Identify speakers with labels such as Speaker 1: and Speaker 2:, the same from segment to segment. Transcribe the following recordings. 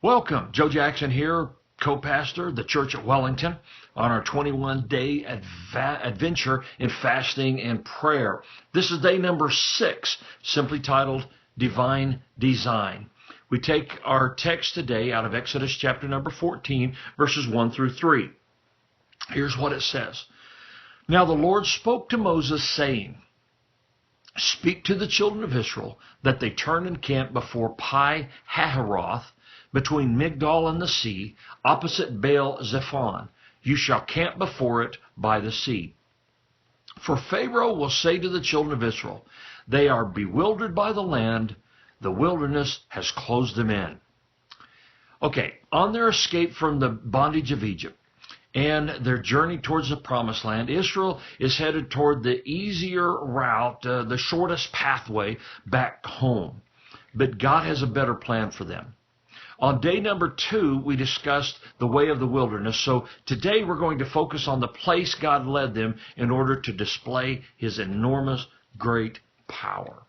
Speaker 1: Welcome. Joe Jackson here, co-pastor, the church at Wellington, on our 21-day adventure in fasting and prayer. This is day number 6, simply titled Divine Design. We take our text today out of Exodus chapter number 14, verses 1 through 3. Here's what it says. Now the Lord spoke to Moses, saying, Speak to the children of Israel that they turn and camp before Pi-hahiroth, between Migdol and the sea, opposite Baal-zephon. You shall camp before it by the sea. For Pharaoh will say to the children of Israel, They are bewildered by the land, the wilderness has closed them in. Okay, on their escape from the bondage of Egypt and their journey towards the promised land, Israel is headed toward the easier route, the shortest pathway back home. But God has a better plan for them. On day number 2, we discussed the way of the wilderness. So today we're going to focus on the place God led them in order to display His enormous, great power.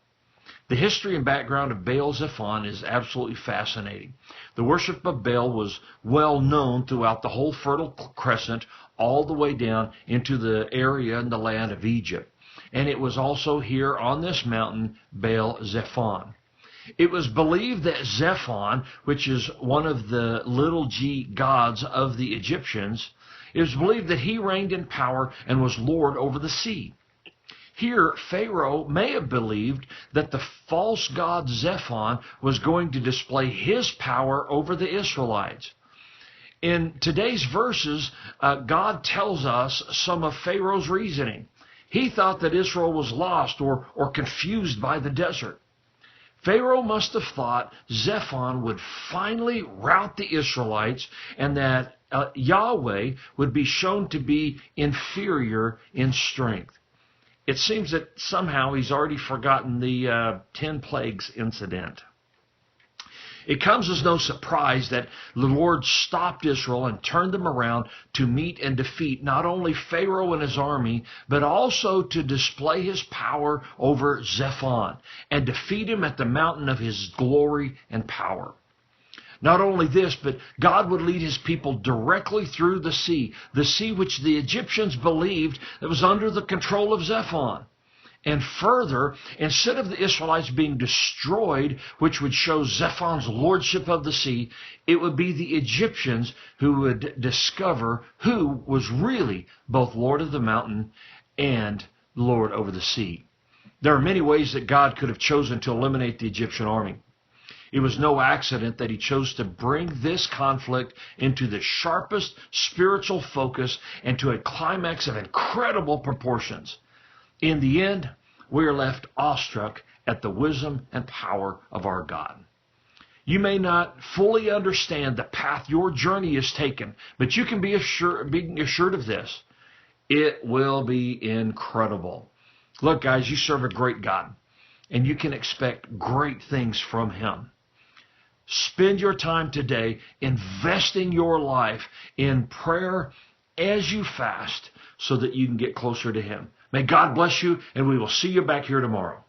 Speaker 1: The history and background of Baal-zephon is absolutely fascinating. The worship of Baal was well known throughout the whole Fertile Crescent, all the way down into the area and the land of Egypt. And it was also here on this mountain, Baal-zephon. It was believed that Zephon, which is one of the little g gods of the Egyptians, it was believed that he reigned in power and was Lord over the sea. Here, Pharaoh may have believed that the false god Zephon was going to display his power over the Israelites. In today's verses, God tells us some of Pharaoh's reasoning. He thought that Israel was lost or confused by the desert. Pharaoh must have thought Zephon would finally rout the Israelites and that Yahweh would be shown to be inferior in strength. It seems that somehow he's already forgotten the 10 plagues incident. It comes as no surprise that the Lord stopped Israel and turned them around to meet and defeat not only Pharaoh and his army, but also to display His power over Zephon and defeat him at the mountain of His glory and power. Not only this, but God would lead His people directly through the sea which the Egyptians believed that was under the control of Zephon. And further, instead of the Israelites being destroyed, which would show Zephon's lordship of the sea, it would be the Egyptians who would discover who was really both Lord of the mountain and Lord over the sea. There are many ways that God could have chosen to eliminate the Egyptian army. It was no accident that He chose to bring this conflict into the sharpest spiritual focus and to a climax of incredible proportions. In the end, we are left awestruck at the wisdom and power of our God. You may not fully understand the path your journey has taken, but you can be assured of this. It will be incredible. Look, guys, you serve a great God, and you can expect great things from Him. Spend your time today investing your life in prayer as you fast so that you can get closer to Him. May God bless you, and we will see you back here tomorrow.